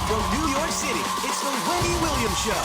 From New York City, it's the Wendy Williams Show. Now,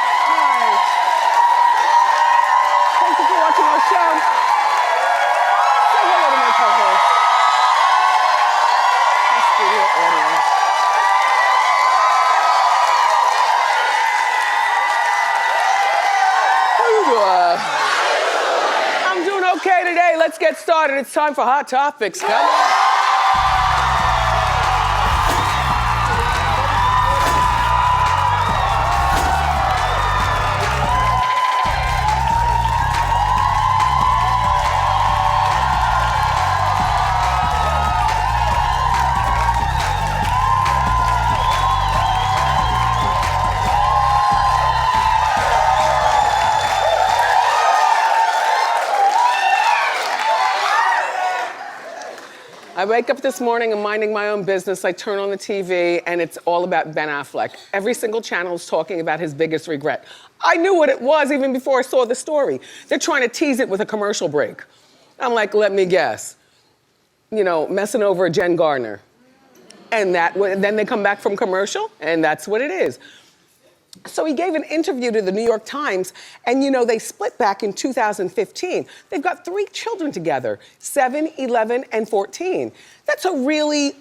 here's Wendy. Thank you for watching our show. Say hello to my co-host. Our studio audience. How you doing? I'm doing okay today. Let's get started. It's time for Hot Topics. Come on. I wake up this morning, I'm minding my own business. I turn on the TV and it's all about Ben Affleck. Every single channel is talking about his biggest regret. I knew what it was even before I saw the story. They're trying to tease it with a commercial break. I'm like, let me guess. You know, messing over Jen Gardner. And then they come back from commercial and that's what it is. So he gave an interview to the New York Times, and you know, they split back in 2015. They've got 3 children together, 7, 11, and 14. That's a really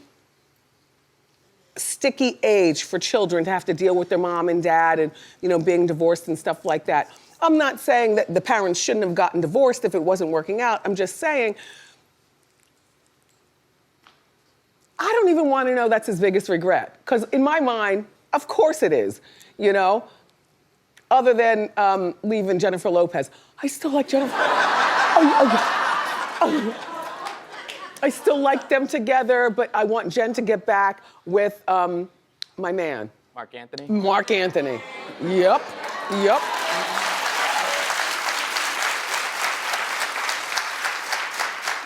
sticky age for children to have to deal with their mom and dad and, you know, being divorced and stuff like that. I'm not saying that the parents shouldn't have gotten divorced if it wasn't working out. I'm just saying, I don't even want to know that's his biggest regret. Because in my mind, of course it is. You know, other than leaving Jennifer Lopez. I still like Jennifer. I still like them together, but I want Jen to get back with my man. Mark Anthony? Mark Anthony. Yep.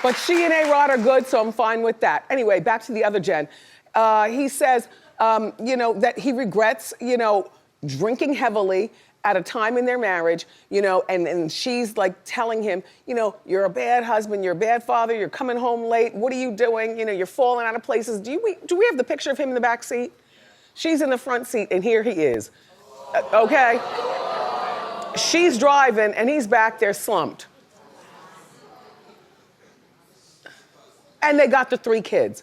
But she and A-Rod are good, so I'm fine with that. Anyway, back to the other Jen. He says, you know, that he regrets, you know, drinking heavily at a time in their marriage, you know, and she's like telling him, you know, you're a bad husband, you're a bad father, you're coming home late, what are you doing? You know, you're falling out of places. Do we have the picture of him in the back seat? She's in the front seat and here he is, okay? She's driving and he's back there slumped. And they got the 3 kids.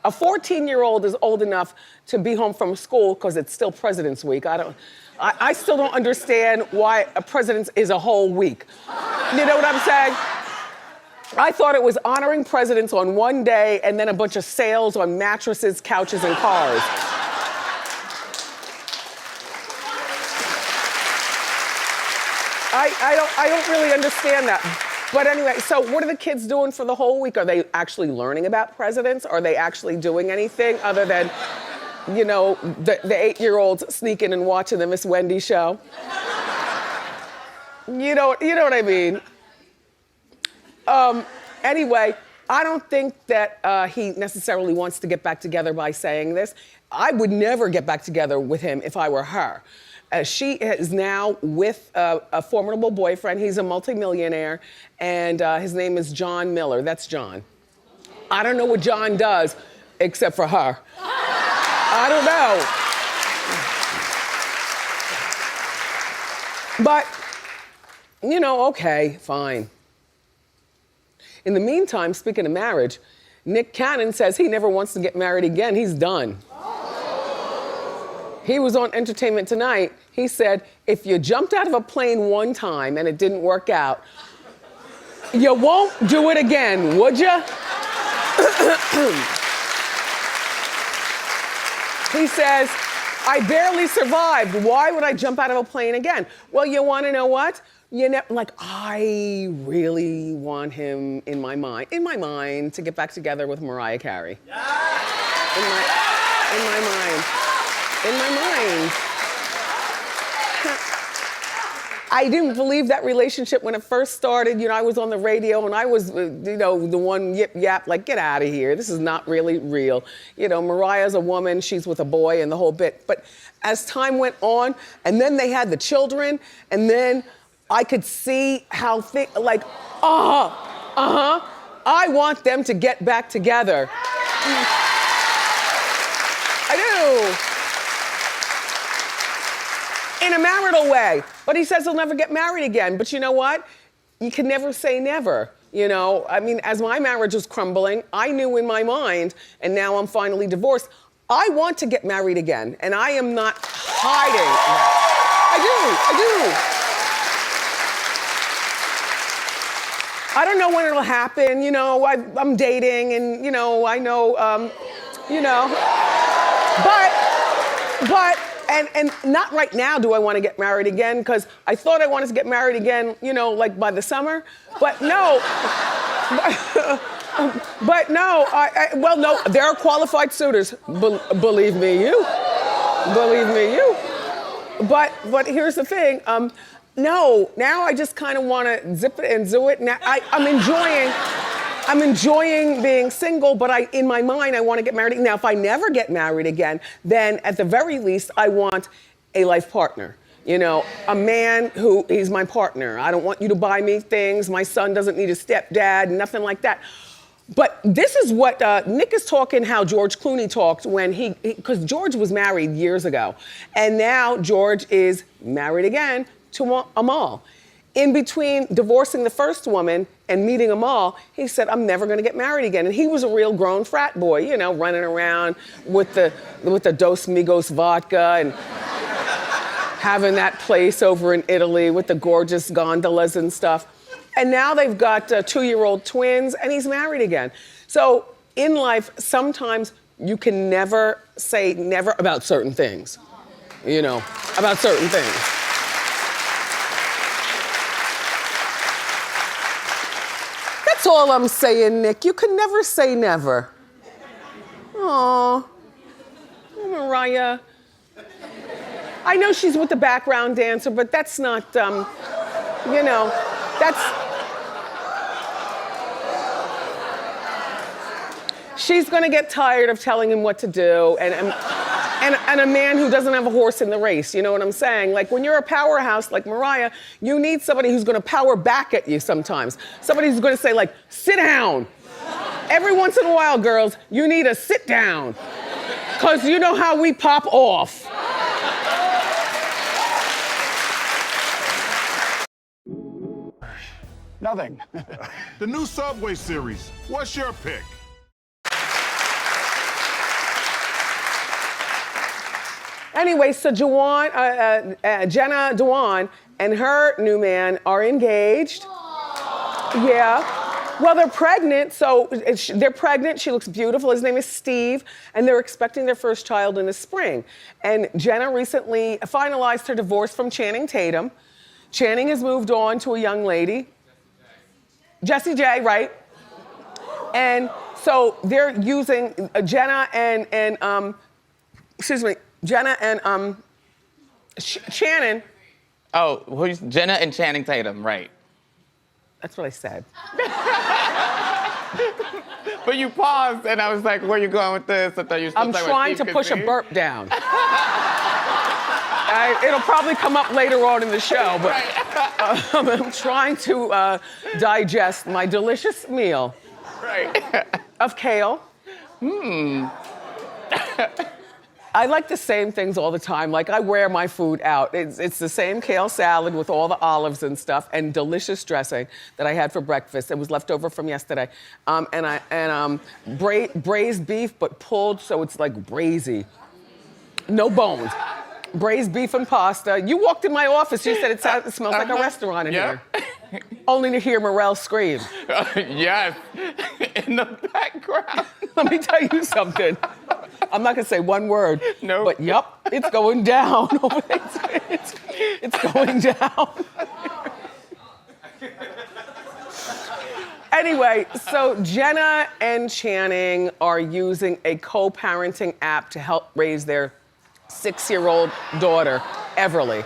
A 14-year-old is old enough to be home from school because it's still President's Week. I still don't understand why a President's is a whole week. You know what I'm saying? I thought it was honoring presidents on one day and then a bunch of sales on mattresses, couches, and cars. I don't really understand that. But anyway, so what are the kids doing for the whole week? Are they actually learning about presidents? Are they actually doing anything other than, you know, the 8-year-olds sneaking and watching the Miss Wendy show? You know what I mean? Anyway, I don't think that he necessarily wants to get back together by saying this. I would never get back together with him if I were her. She is now with a formidable boyfriend. He's a multimillionaire, and his name is John Miller. That's John. I don't know what John does except for her. I don't know. But, you know, okay, fine. In the meantime, speaking of marriage, Nick Cannon says he never wants to get married again. He's done. He was on Entertainment Tonight. He said, if you jumped out of a plane one time and it didn't work out, you won't do it again, would you? He says, I barely survived. Why would I jump out of a plane again? Well, you wanna know what? Like, I really want him in my mind, to get back together with Mariah Carey. In my mind. I didn't believe that relationship when it first started. I was on the radio and I was, the one yip yap, like, get out of here. This is not really real. Mariah's a woman, she's with a boy and the whole bit. But as time went on, and then they had the children, and then I could see how I want them to get back together. I do. In a marital way. But he says he'll never get married again. But you know what? You can never say never. As my marriage was crumbling, I knew in my mind, and now I'm finally divorced, I want to get married again. And I am not hiding that. I do. I don't know when it'll happen. I'm dating and, I know, But and not right now do I want to get married again, because I thought I wanted to get married again, like by the summer. But no. But no, no, there are qualified suitors. Believe me, you. But here's the thing. No, now I just kind of want to zip it and do it. Now I'm enjoying being single, but in my mind, I want to get married. Now, if I never get married again, then at the very least, I want a life partner. A man who is my partner. I don't want you to buy me things. My son doesn't need a stepdad, nothing like that. But this is what Nick is talking, how George Clooney talked when because George was married years ago. And now George is married again to Amal. In between divorcing the first woman and meeting Amal, he said, I'm never gonna get married again. And he was a real grown frat boy, running around with the Dos Migos vodka and having that place over in Italy with the gorgeous gondolas and stuff. And now they've got 2-year-old twins, and he's married again. So in life, sometimes you can never say never about certain things, about certain things. That's all I'm saying, Nick. You can never say never. Aw, Mariah. I know she's with the background dancer, but that's not, that's... She's gonna get tired of telling him what to do, and a man who doesn't have a horse in the race, you know what I'm saying? Like, when you're a powerhouse like Mariah, you need somebody who's gonna power back at you sometimes. Somebody who's gonna say, like, sit down. Every once in a while, girls, you need a sit down. 'Cause you know how we pop off. Nothing. The new Subway series, what's your pick? Anyway, so Jenna Dewan and her new man are engaged. Yeah. Well, they're pregnant, so they're pregnant. She looks beautiful. His name is Steve, and they're expecting their first child in the spring. And Jenna recently finalized her divorce from Channing Tatum. Channing has moved on to a young lady. Jessie J, right? And so they're using Jenna and Channing. Oh, who's Jenna and Channing Tatum, right? That's what I said. But you paused, and I was like, where are you going with this? I thought you were I'm trying to push a burp down. It'll probably come up later on in the show, but I'm trying to digest my delicious meal. Right. Of kale. I like the same things all the time. Like, I wear my food out. It's the same kale salad with all the olives and stuff and delicious dressing that I had for breakfast. It was left over from yesterday. Braised beef, but pulled so it's like braisy. No bones. Braised beef and pasta. You walked in my office, you said it smells like a restaurant in here. Only to hear Morel scream. Yes, in the background. Let me tell you something. I'm not gonna say one word. No. But yup, it's going down. It's going down. Anyway, so Jenna and Channing are using a co-parenting app to help raise their 6-year-old daughter, Everly.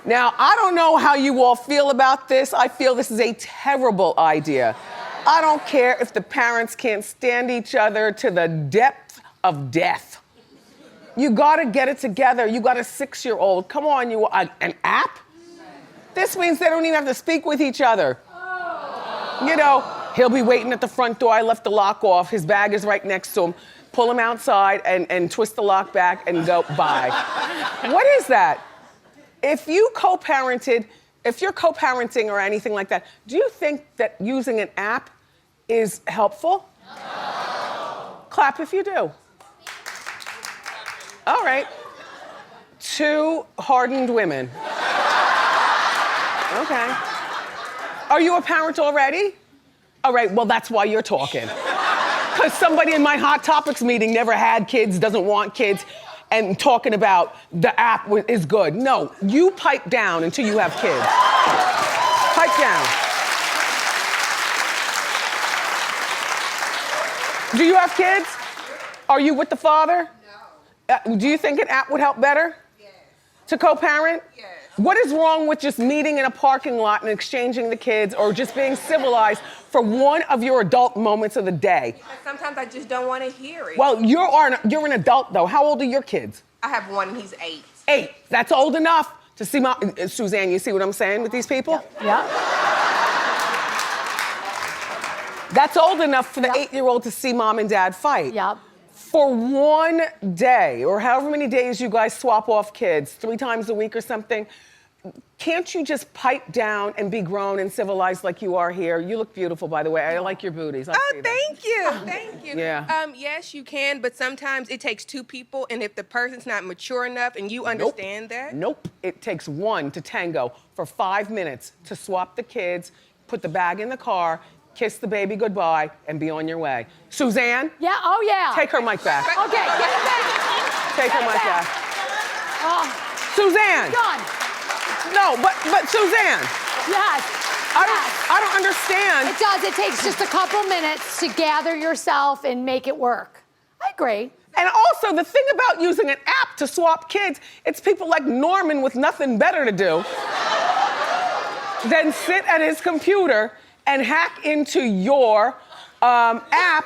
Now, I don't know how you all feel about this. I feel this is a terrible idea. I don't care if the parents can't stand each other to the depth of death. You gotta get it together. You got a 6-year-old. Come on, an app? This means they don't even have to speak with each other. You know, he'll be waiting at the front door. I left the lock off. His bag is right next to him. Pull him outside and twist the lock back and go, bye. What is that? If you're co-parenting or anything like that, do you think that using an app is helpful? No. Clap if you do. All right. 2 hardened women. Okay. Are you a parent already? All right, well, that's why you're talking. Because somebody in my Hot Topics meeting never had kids, doesn't want kids, and talking about the app is good. No, you pipe down until you have kids. Pipe down. Do you have kids? Are you with the father? No. Do you think an app would help better? Yes. To co-parent? Yes. What is wrong with just meeting in a parking lot and exchanging the kids or just being civilized for one of your adult moments of the day? Because sometimes I just don't want to hear it. Well, you're an adult though. How old are your kids? I have one and he's 8. 8. That's old enough to see mom. Suzanne, you see what I'm saying with these people? Yeah. That's old enough for the 8-year-old to see mom and dad fight. Yep. For one day, or however many days you guys swap off kids, 3 times a week or something, can't you just pipe down and be grown and civilized like you are here? You look beautiful, by the way. I like your booties. Thank you. Thank you. Yeah. Yes, you can, but sometimes it takes 2 people, and if the person's not mature enough and you understand that. Nope. It takes 1 to tango for 5 minutes to swap the kids, put the bag in the car, kiss the baby goodbye, and be on your way. Suzanne? Yeah, oh yeah. Take her mic back. Okay, get it back. Take her mic back. Oh, Suzanne! done. No, but Suzanne! Yes. I don't understand. It does. It takes just a couple minutes to gather yourself and make it work. I agree. And also, the thing about using an app to swap kids, it's people like Norman with nothing better to do than sit at his computer and hack into your app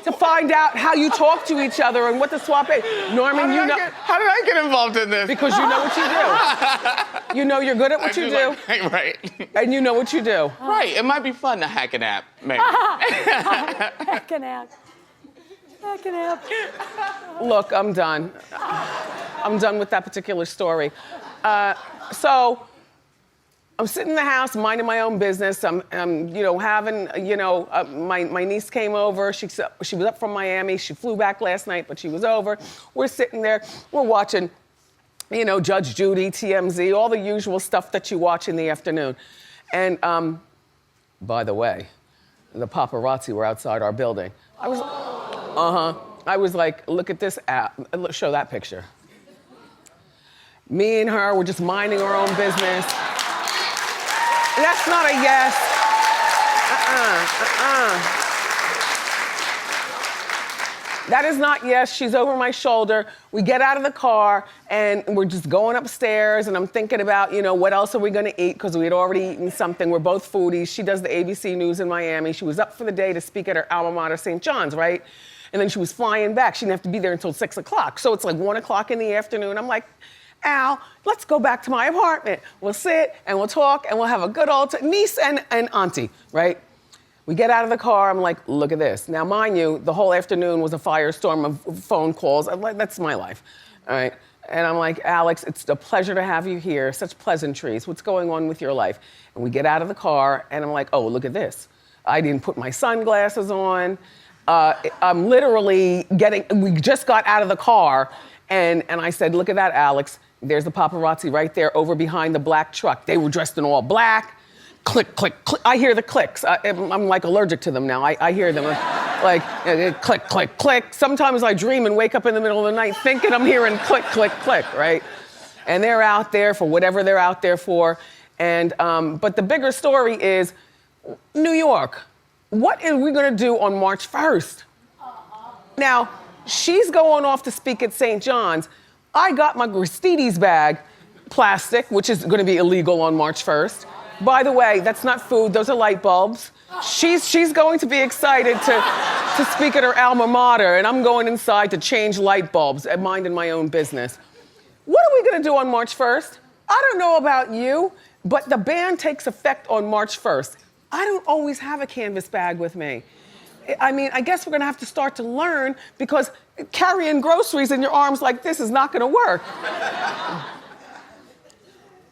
to find out how you talk to each other and what the swap is. Norman, you know. How did I get involved in this? Because you know what you do. You know you're good at what you do. Right. And you know what you do. Right. It might be fun to hack an app, maybe. Heck an app. Heck an app. Look, I'm done. I'm done with that particular story. So I'm sitting in the house, minding my own business. I'm having, my niece came over. She was up from Miami. She flew back last night, but she was over. We're sitting there. We're watching, Judge Judy, TMZ, all the usual stuff that you watch in the afternoon. And by the way, the paparazzi were outside our building. I was like, look at this app. Show that picture. Me and her were just minding our own business. That's not a yes. That is not yes. She's over my shoulder. We get out of the car and we're just going upstairs and I'm thinking about, what else are we gonna eat? Because we had already eaten something. We're both foodies. She does the ABC News in Miami. She was up for the day to speak at her alma mater, St. John's, right? And then she was flying back. She didn't have to be there until 6 o'clock. So it's like 1 o'clock in the afternoon. I'm like, Al, let's go back to my apartment. We'll sit and we'll talk and we'll have a good old niece and auntie, right? We get out of the car. I'm like, look at this. Now, mind you, the whole afternoon was a firestorm of phone calls. I'm like, that's my life, all right? And I'm like, Alex, it's a pleasure to have you here. Such pleasantries. What's going on with your life? And we get out of the car and I'm like, oh, look at this. I didn't put my sunglasses on. I'm literally we just got out of the car and I said, look at that, Alex. There's the paparazzi right there over behind the black truck. They were dressed in all black. Click, click, click. I hear the clicks. I'm like allergic to them now. I hear them. Like, click, click, click. Sometimes I dream and wake up in the middle of the night thinking I'm hearing click, click, click, right? And they're out there for whatever they're out there for. And, but the bigger story is New York. What are we gonna do on March 1st? Now, she's going off to speak at St. John's. I got my Gristedes bag, plastic, which is gonna be illegal on March 1st. By the way, that's not food, those are light bulbs. She's going to be excited to speak at her alma mater, and I'm going inside to change light bulbs, minding my own business. What are we gonna do on March 1st? I don't know about you, but the ban takes effect on March 1st. I don't always have a canvas bag with me. I mean, I guess we're gonna have to start to learn because carrying groceries in your arms like this is not gonna work.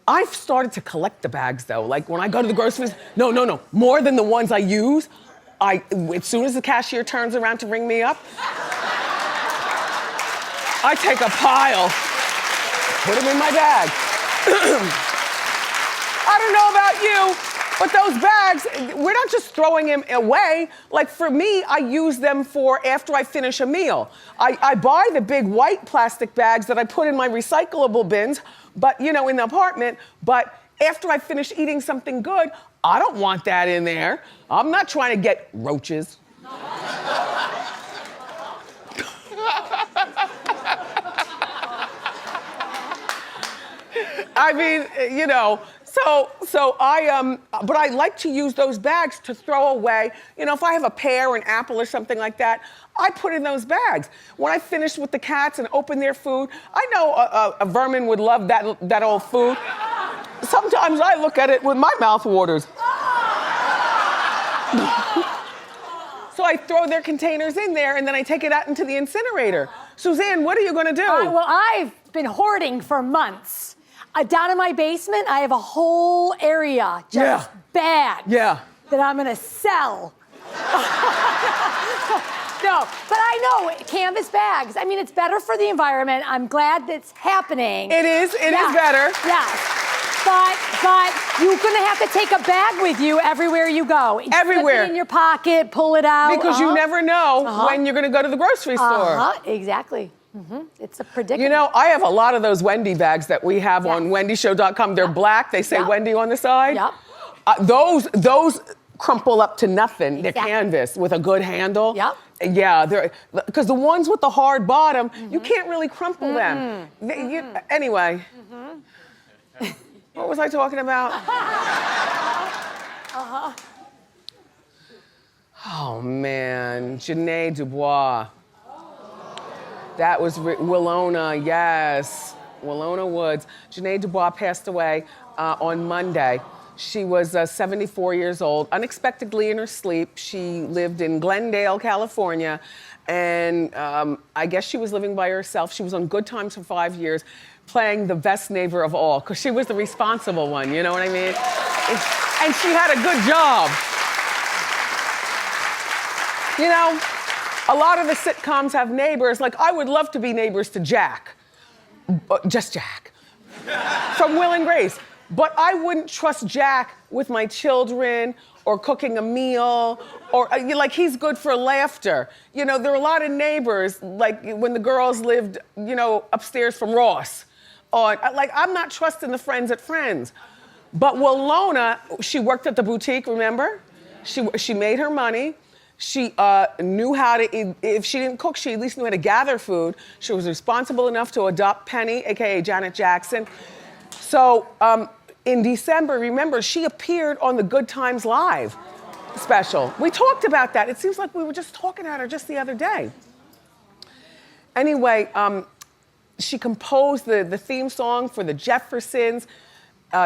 I've started to collect the bags though. Like when I go to the groceries, no, more than the ones I use. As soon as the cashier turns around to ring me up, I take a pile, put them in my bag. I don't know about you, but those bags, we're not just throwing them away. Like for me, I use them for after I finish a meal. I buy the big white plastic bags that I put in my recyclable bins, but in the apartment, but after I finish eating something good, I don't want that in there. I'm not trying to get roaches. I mean, but I like to use those bags to throw away. If I have a pear or an apple or something like that, I put in those bags. When I finish with the cats and open their food, I know a vermin would love that old food. Sometimes I look at it with my mouth waters. So I throw their containers in there and then I take it out into the incinerator. Suzanne, what are you gonna do? Well, I've been hoarding for months. Down in my basement, I have a whole area, just bags that I'm gonna sell. No, but I know, canvas bags. I mean, it's better for the environment. I'm glad that's happening. It is better. Yes. But you're gonna have to take a bag with you everywhere you go. Everywhere. Slip it in your pocket, pull it out. Because you never know when you're gonna go to the grocery store. Exactly. It's a predicament. I have a lot of those Wendy bags that we have on wendyshow.com. They're black. They say Wendy on the side. Yep. Those crumple up to nothing. They're canvas with a good handle. Yep. Yeah, because the ones with the hard bottom, you can't really crumple them. Anyway. What was I talking about? Oh man, Janae Dubois. That was Willona, yes. Willona Woods. Janae Dubois passed away on Monday. She was 74 years old, unexpectedly in her sleep. She lived in Glendale, California, and I guess she was living by herself. She was on Good Times for 5 years, playing the best neighbor of all, because she was the responsible one, you know what I mean? And she had a good job. A lot of the sitcoms have neighbors. Like, I would love to be neighbors to Jack. Just Jack. From Will and Grace. But I wouldn't trust Jack with my children or cooking a meal or, he's good for laughter. There are a lot of neighbors, like when the girls lived, upstairs from Ross. I'm not trusting the friends at Friends. But Willona, she worked at the boutique, remember? She made her money. She knew how to, if she didn't cook, she at least knew how to gather food. She was responsible enough to adopt Penny, AKA Janet Jackson. So in December, remember, she appeared on the Good Times Live special. We talked about that. It seems like we were just talking about her just the other day. Anyway, she composed the theme song for the Jeffersons.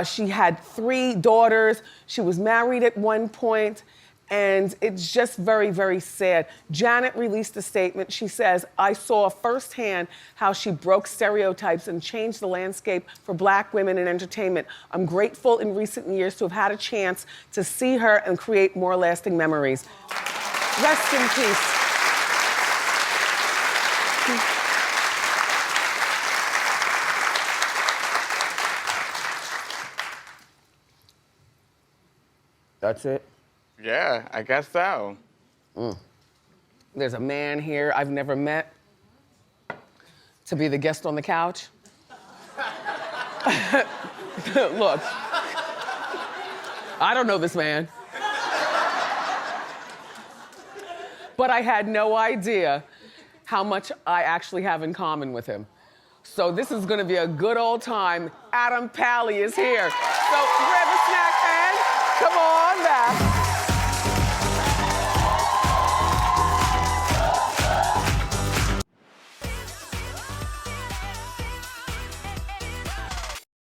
She had 3 daughters. She was married at one point. And it's just very, very sad. Janet released a statement. She says, I saw firsthand how she broke stereotypes and changed the landscape for Black women in entertainment. I'm grateful in recent years to have had a chance to see her and create more lasting memories. Rest in peace. That's it? Yeah, I guess so. There's a man here I've never met to be the guest on the couch. Look, I don't know this man. But I had no idea how much I actually have in common with him. So this is gonna be a good old time. Adam Pally is here. So grab a snack and come on back.